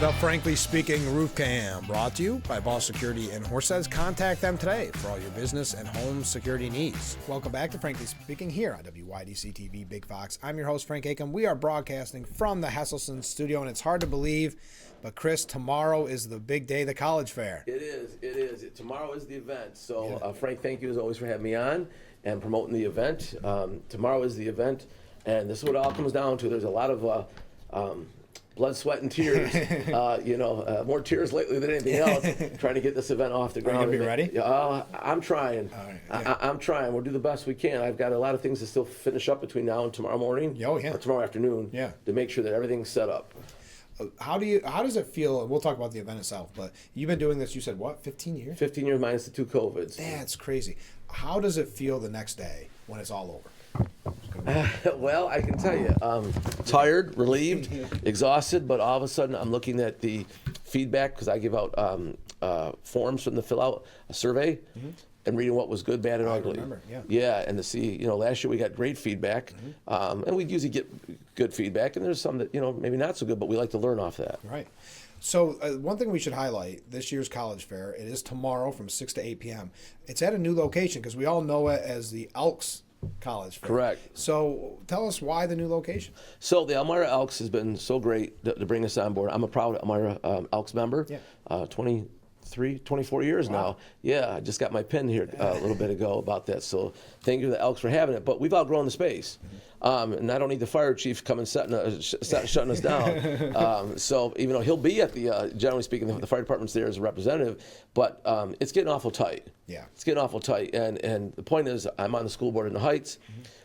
The Frankly Speaking Roof Cam, brought to you by Ball Security in Horseheads. Contact them today for all your business and home security needs. Welcome back to Frankly Speaking here on WYDC TV Big Fox. I'm your host, Frank Acomb. We are broadcasting from the Hesselson studio, and it's hard to believe, but Chris, tomorrow is the big day, the college fair. It is. Tomorrow is the event. So, Frank, thank you as always for having me on and promoting the event. Tomorrow is the event, and this is what it all comes down to. There's a lot of blood, sweat, and tears. More tears lately than anything else, trying to get this event off the ground. Are you going to be ready? I'm trying. I'm trying. We'll do the best we can. I've got a lot of things to still finish up between now and tomorrow morning. Or tomorrow afternoon. To make sure that everything's set up. How does it feel? And we'll talk about the event itself, but you've been doing this, you said, what, 15 years? 15 years minus the 2 COVIDs. That's crazy. How does it feel the next day when it's all over? Well, I can tell you, tired, relieved, exhausted, but all of a sudden I'm looking at the feedback because I give out forms for them to fill out a survey and reading what was good, bad, and ugly. I remember, and to see, last year we got great feedback, and we usually get good feedback, and there's some that, maybe not so good, but we like to learn off that. Right. So one thing we should highlight, this year's college fair, it is tomorrow from 6 to 8 p.m. It's at a new location because we all know it as the Elks College fair. Correct. So tell us why the new location. So the Elmira Elks has been so great to bring us on board. I'm a proud Elmira Elks member. 24 years now. Yeah, I just got my pin here a little bit ago about that. So thank you to the Elks for having it. But we've outgrown the space. And I don't need the fire chief coming shutting us down. So even though he'll be at the, generally speaking, the fire department's there as a representative, but it's getting awful tight. Yeah. It's getting awful tight. And the point is, I'm on the school board in the Heights.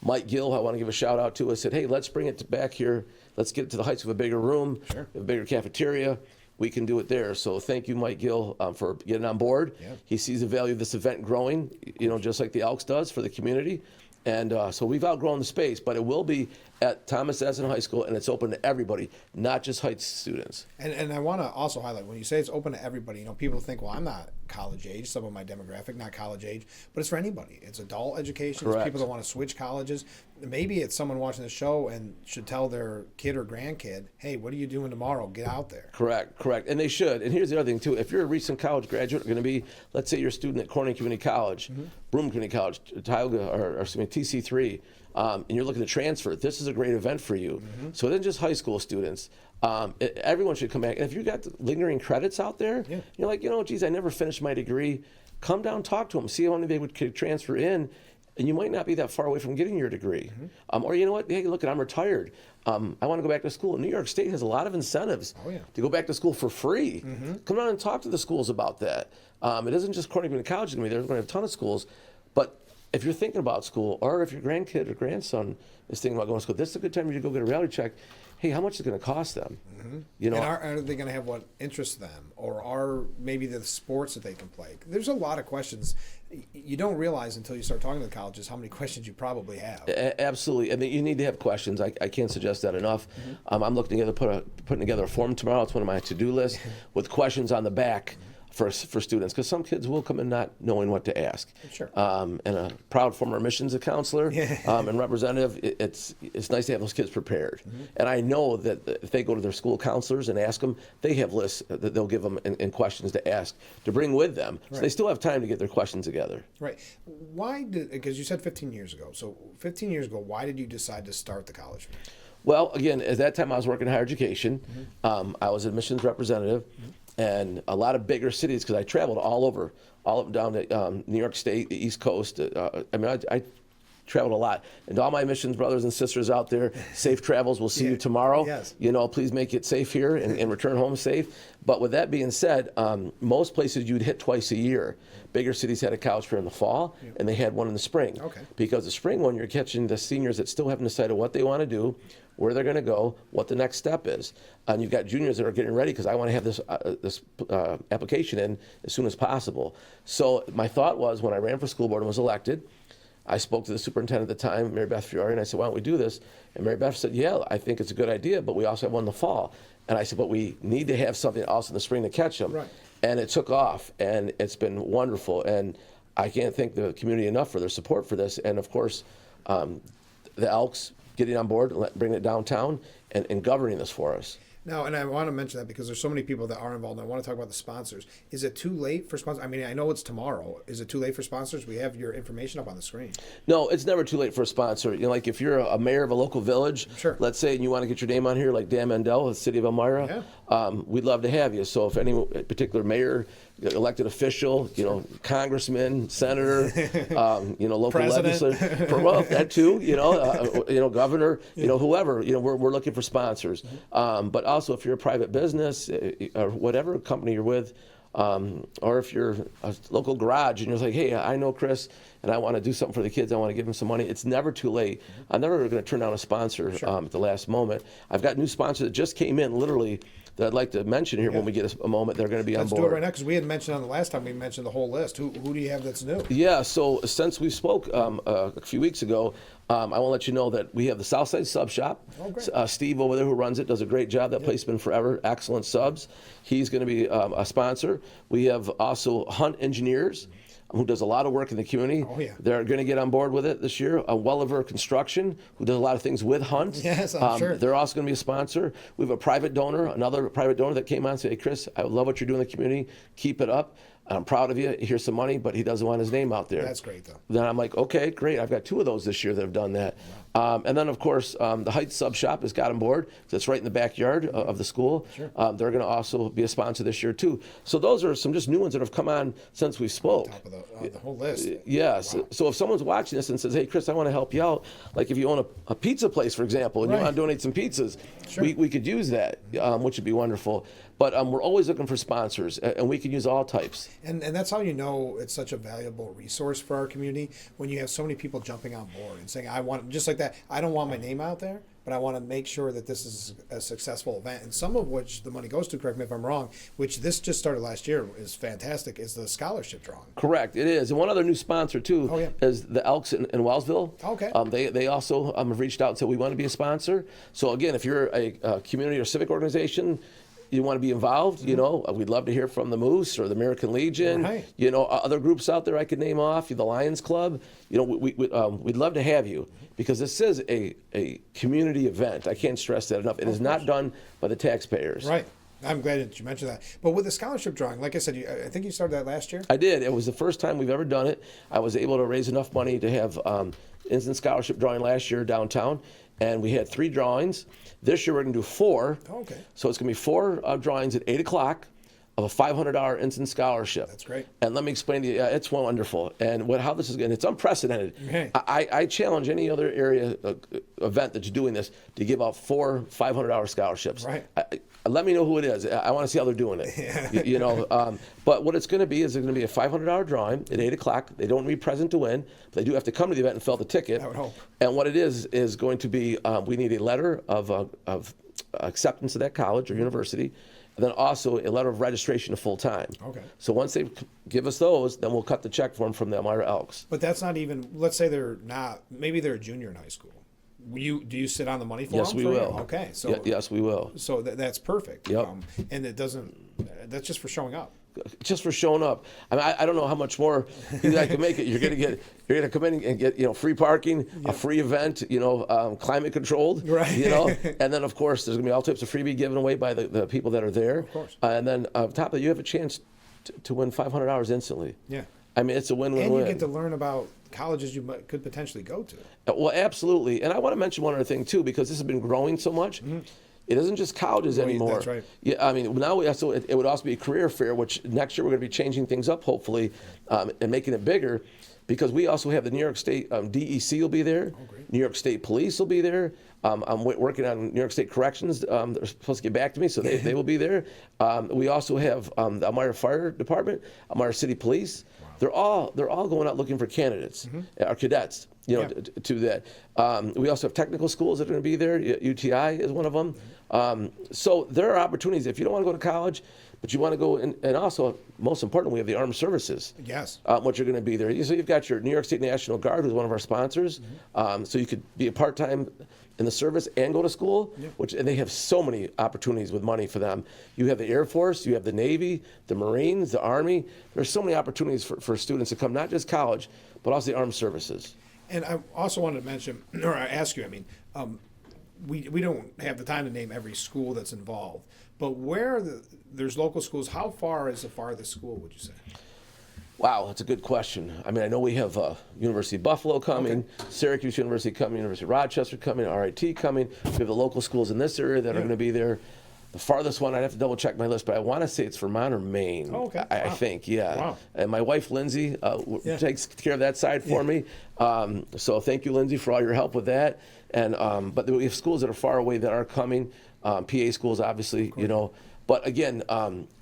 Mike Gill, I want to give a shout out to, I said, hey, let's bring it back here. Let's get it to the Heights with a bigger room, a bigger cafeteria. We can do it there. So thank you, Mike Gill, for getting on board. Yeah. He sees the value of this event growing, just like the Elks does for the community. And so we've outgrown the space, but it will be at Thomas Edison High School, and it's open to everybody, not just Heights students. And I want to also highlight, when you say it's open to everybody, people think, well, I'm not college age, some of my demographic, not college age, but it's for anybody. It's adult education. Correct. It's people that want to switch colleges. Maybe it's someone watching the show and should tell their kid or grandkid, hey, what are you doing tomorrow? Get out there. Correct. And they should. And here's the other thing, too. If you're a recent college graduate, going to be, let's say you're a student at Corning Community College, Broome Community College, Tioga, or TC3, and you're looking to transfer, this is a great event for you. So it isn't just high school students. Everyone should come back. And if you've got lingering credits out there, you're like, geez, I never finished my degree. Come down, talk to them, see how many they could transfer in. And you might not be that far away from getting your degree. Or you know what, hey, look, I'm retired. I want to go back to school. New York State has a lot of incentives to go back to school for free. Come down and talk to the schools about that. It isn't just Corning Community College. They're going to have a ton of schools. But if you're thinking about school, or if your grandkid or grandson is thinking about going to school, this is a good time for you to go get a reality check. Hey, how much is it going to cost them? And are they going to have what interests them? Or are maybe the sports that they can play? There's a lot of questions. You don't realize until you start talking to the colleges how many questions you probably have. Absolutely. I mean, you need to have questions. I can't suggest that enough. I'm looking together, putting together a form tomorrow. It's one of my to-do lists with questions on the back. For students, because some kids will come in not knowing what to ask. Sure. And a proud former admissions counselor and representative, it's nice to have those kids prepared. And I know that if they go to their school counselors and ask them, they have lists that they'll give them and questions to ask to bring with them. So they still have time to get their questions together. Right. Because you said 15 years ago. So 15 years ago, why did you decide to start the college fair? Well, again, at that time I was working in higher education. I was admissions representative. And a lot of bigger cities, because I traveled all up and down to New York State, the East Coast. I traveled a lot. And to all my admissions brothers and sisters out there, safe travels. We'll see you tomorrow. Yes. Please make it safe here and return home safe. But with that being said, most places you'd hit twice a year. Bigger cities had a college fair in the fall, and they had one in the spring. Okay. Because the spring one, you're catching the seniors that still haven't decided what they want to do, where they're going to go, what the next step is. And you've got juniors that are getting ready because I want to have this application in as soon as possible. So my thought was, when I ran for school board and was elected, I spoke to the superintendent at the time, Mary Beth Fiore, and I said, why don't we do this? And Mary Beth said, yeah, I think it's a good idea, but we also have one in the fall. And I said, but we need to have something else in the spring to catch them. Right. And it took off, and it's been wonderful. And I can't thank the community enough for their support for this. And of course, the Elks getting on board, bringing it downtown, and governing this for us. No, and I want to mention that because there's so many people that are involved. And I want to talk about the sponsors. Is it too late for sponsors? I mean, I know it's tomorrow. Is it too late for sponsors? We have your information up on the screen. No, it's never too late for a sponsor. You know, like if you're a mayor of a local village, Sure. let's say, and you want to get your name on here, like Dan Mandel, the city of Elmira, we'd love to have you. So if any particular mayor, elected official, you know, congressman, senator, you know, local legislator, well, that too, you know, governor, you know, whoever, you know, we're looking for sponsors. But also if you're a private business or whatever company you're with, or if you're a local garage and you're like, hey, I know Chris and I want to do something for the kids, I want to give them some money, it's never too late. I'm never going to turn down a sponsor at the last moment. I've got new sponsors that just came in literally that I'd like to mention here when we get a moment. They're going to be on board. Let's do it right now because we had mentioned on the last time we mentioned the whole list. Who do you have that's new? Yeah, so since we spoke a few weeks ago, I want to let you know that we have the Southside Sub Shop. Oh, great. Steve over there who runs it does a great job. That place has been forever. Excellent subs. He's going to be a sponsor. We have also Hunt Engineers, who does a lot of work in the community. Oh, yeah. They're going to get on board with it this year. Welliver Construction, who does a lot of things with Hunt. Yes, I'm sure. They're also going to be a sponsor. We have a private donor, another private donor that came on and said, hey, Chris, I love what you're doing in the community. Keep it up. I'm proud of you. Here's some money, but he doesn't want his name out there. That's great, though. Then I'm like, okay, great. I've got 2 of those this year that have done that. And then, of course, the Heights Sub Shop has got on board. So it's right in the backyard of the school. Sure. They're going to also be a sponsor this year, too. So those are some just new ones that have come on since we spoke. Top of the whole list. Yes. Wow. So if someone's watching this and says, hey, Chris, I want to help you out, like if you own a pizza place, for example, and you want to donate some pizzas, Sure. we could use that, which would be wonderful. But we're always looking for sponsors, and we can use all types. And that's how you know it's such a valuable resource for our community when you have so many people jumping on board and saying, I want, just like that, I don't want my name out there, but I want to make sure that this is a successful event. And some of which the money goes to, correct me if I'm wrong, which this just started last year, is fantastic, is the scholarship drawing. Correct, it is. And one other new sponsor, too, is the Elks in Wellsville. Okay. They also have reached out and said, we want to be a sponsor. So, again, if you're a community or civic organization, you want to be involved, you know, we'd love to hear from the Moose or the American Legion, you know, other groups out there I could name off, the Lions Club. You know, we'd love to have you because this is a community event. I can't stress that enough. It is not done by the taxpayers. Right. I'm glad that you mentioned that. But with the scholarship drawing, like I said, I think you started that last year? I did. It was the first time we've ever done it. I was able to raise enough money to have instant scholarship drawing last year downtown. And we had 3 drawings. This year we're going to do 4. Okay. So it's going to be 4 drawings at 8 o'clock of a $500 instant scholarship. That's great. And let me explain to you, it's wonderful. And how this is going, it's unprecedented. Okay. I challenge any other area event that's doing this to give out 4 $500 scholarships. Right. Let me know who it is. I want to see how they're doing it. Yeah. You know, but what it's going to be is there's going to be a $500 drawing at 8 o'clock. They don't need present to win, but they do have to come to the event and fill out the ticket. I would hope. And what it is going to be, we need a letter of acceptance of that college or university, and then also a letter of registration to full time. Okay. So once they give us those, then we'll cut the check for them from the Elmira Elks. But that's not even, let's say they're not, maybe they're a junior in high school. Do you sit on the money for Yes, them? we will. Okay. So yes, we will. So that's perfect. Yep. And it doesn't, that's just for showing up. Just for showing up. I mean, I don't know how much more you guys can make it. You're gonna come in and get, you know, free parking, a free event, you know, climate controlled, right? You know, and then of course there's gonna be all types of freebie given away by the people that are there. Of course. And then on top of that, you have a chance to win $500 instantly. Yeah. I mean, it's a win-win-win. And you get to learn about colleges you could potentially go to. Well, absolutely. And I want to mention one other thing too, because this has been growing so much. It isn't just colleges anymore. That's right. Yeah, I mean, now it would also be a career fair, which next year we're going to be changing things up, hopefully, and making it bigger, because we also have the New York State DEC will be there. Oh, great. New York State Police will be there. I'm working on New York State Corrections. They're supposed to get back to me, so they will be there. We also have the Elmira Fire Department, Elmira City Police. Wow. They're all going out looking for candidates, our cadets. You know, to that. We also have technical schools that are going to be there. UTI is one of them. So there are opportunities. If you don't want to go to college, but you want to go, and also, most importantly, we have the armed services. Yes. Which are going to be there. So you've got your New York State National Guard, who's one of our sponsors. So you could be a part-time in the service and go to school, and they have so many opportunities with money for them. You have the Air Force, you have the Navy, the Marines, the Army. There's so many opportunities for students to come, not just college, but also the armed services. And I also wanted to mention, or ask you, I mean, we don't have the time to name every school that's involved, but there's local schools, how far is the farthest school, would you say? Wow, that's a good question. I mean, I know we have University of Buffalo coming, Syracuse University coming, University of Rochester coming, RIT coming. We have the local schools in this area that are going to be there. The farthest one, I'd have to double check my list, but I want to say it's Vermont or Maine. Oh, okay. I think, yeah. Wow. And my wife, Lindsay, takes care of that side for me. So thank you, Lindsay, for all your help with that. And but we have schools that are far away that are coming, PA schools, obviously, you know. But again,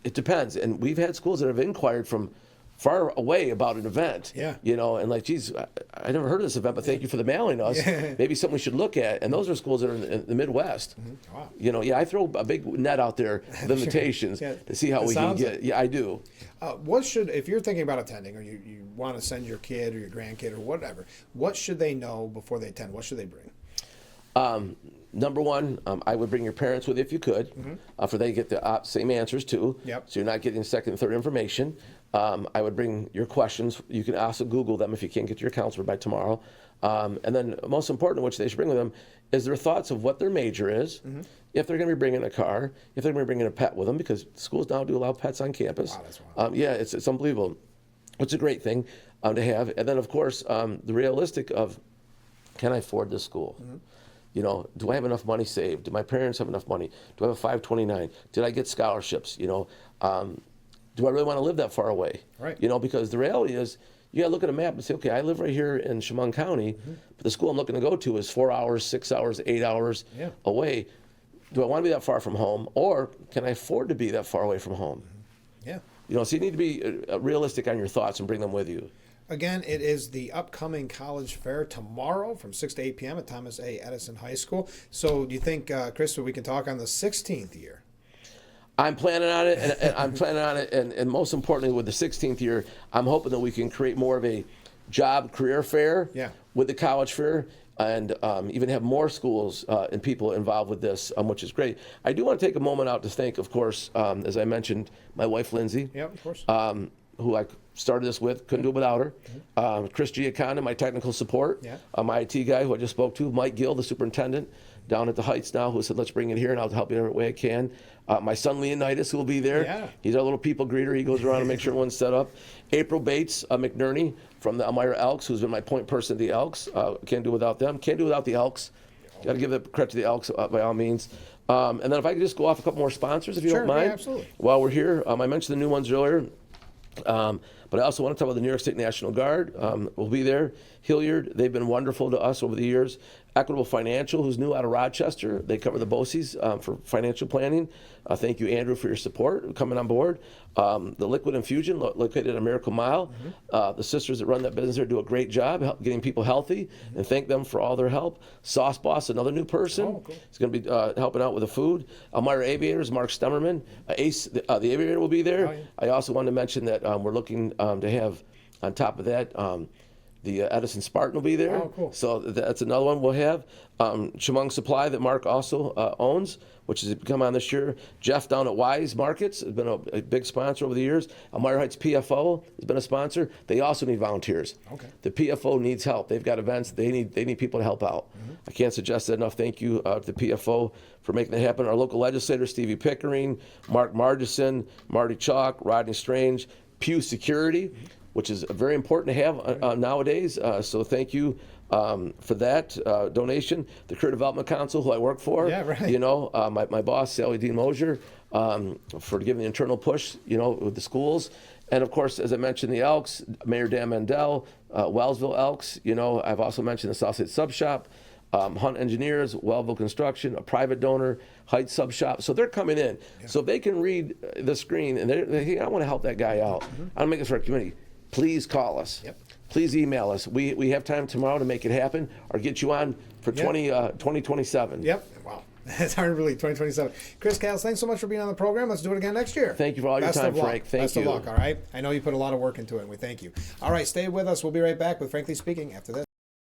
it depends. And we've had schools that have inquired from far away about an event, you know, and like, geez, I never heard of this event, but thank you for the mailing us. Maybe something we should look at. And those are schools that are in the Midwest. Wow. You know, I throw a big net out there of invitations to see how we can get. Yeah, I do. If you're thinking about attending, or you want to send your kid or your grandkid or whatever, what should they know before they attend? What should they bring? Number one, I would bring your parents with you if you could, for they get the same answers too. Yep. So you're not getting second and third information. I would bring your questions. You can also Google them if you can't get to your counselor by tomorrow. And then most important, which they should bring with them, is their thoughts of what their major is, if they're going to be bringing a car, if they're going to be bringing a pet with them, because schools now do allow pets on campus. Wow, that's wild. Yeah, it's unbelievable. It's a great thing to have. And then, of course, the realistic of, can I afford this school? You know, do I have enough money saved? Do my parents have enough money? Do I have a 529? Did I get scholarships? You know, do I really want to live that far away? Right. You know, because the reality is, you got to look at a map and say, okay, I live right here in Chemung County, but the school I'm looking to go to is 4 hours, 6 hours, 8 hours away. Do I want to be that far from home, or can I afford to be that far away from home? Yeah. You know, so you need to be realistic on your thoughts and bring them with you. Again, it is the upcoming college fair tomorrow from 6 to 8 p.m. at Thomas A. Edison High School. So do you think, Chris, we can talk on the 16th year? I'm planning on it, and I'm planning on it, and most importantly, with the 16th year, I'm hoping that we can create more of a job career fair with the college fair, and even have more schools and people involved with this, which is great. I do want to take a moment out to thank, of course, as I mentioned, my wife, Lindsay. Yeah, of course. Who I started this with, couldn't do it without her. Chris Giaconda, my technical support. My IT guy who I just spoke to, Mike Gill, the superintendent down at the Heights now, who said, let's bring it here and I'll help you in every way I can. My son Leonidas, who will be there. He's our little people greeter. He goes around and makes sure everyone's set up. April Bates McNerney from the Elmira Elks, who's been my point person at the Elks. Can't do without them. Can't do without the Elks. Got to give the credit to the Elks by all means. And then if I could just go off a couple more sponsors, if you don't mind. Yeah, absolutely. While we're here, I mentioned the new ones earlier. But I also want to talk about the New York State National Guard. We'll be there. Hilliard, they've been wonderful to us over the years. Equitable Financial, who's new out of Rochester. They cover the BOCES for financial planning. Thank you, Andrew, for your support coming on board. The Liquid Infusion, located at Miracle Mile. The sisters that run that business there do a great job getting people healthy, and thank them for all their help. Sauce Boss, another new person. Oh, cool. He's going to be helping out with the food. Elmira Aviators, Mark Stemmerman. Ace, the Aviator will be there. Oh, yeah. I also wanted to mention that we're looking to have, on top of that, the Edison Spartan will be there. Oh, cool. So that's another one we'll have. Chemung Supply that Mark also owns, which has come on this year. Jeff down at Wise Markets has been a big sponsor over the years. Elmira Heights PFO has been a sponsor. They also need volunteers. Okay. The PFO needs help. They've got events. They need people to help out. I can't suggest that enough. Thank you to the PFO for making that happen. Our local legislators, Stevie Pickering, Mark Margison, Marty Chalk, Rodney Strange, Pew Security, which is very important to have nowadays. So thank you for that donation. The Career Development Council, who I work for. Yeah, right. You know, my boss, Sally Dean Mosier, for giving the internal push, you know, with the schools. And of course, as I mentioned, the Elks, Mayor Dan Mandel, Wellsville Elks. You know, I've also mentioned the Southside Sub Shop, Hunt Engineers, Wellville Construction, a private donor, Heights Sub Shop. So they're coming in. So if they can read the screen and they hey, I want to help that guy out. I want to make this for our community. Please call us. Please email us. We have time tomorrow to make it happen or get you on for 2027. Wow. It's hard to believe, 2027. Chris Cals, thanks so much for being on the program. Let's do it again next year. Thank you for all your time, Frank. Thank you. Best of luck, all right? I know you put a lot of work into it, and we thank you. All right, stay with us. We'll be right back with Frankly Speaking after this.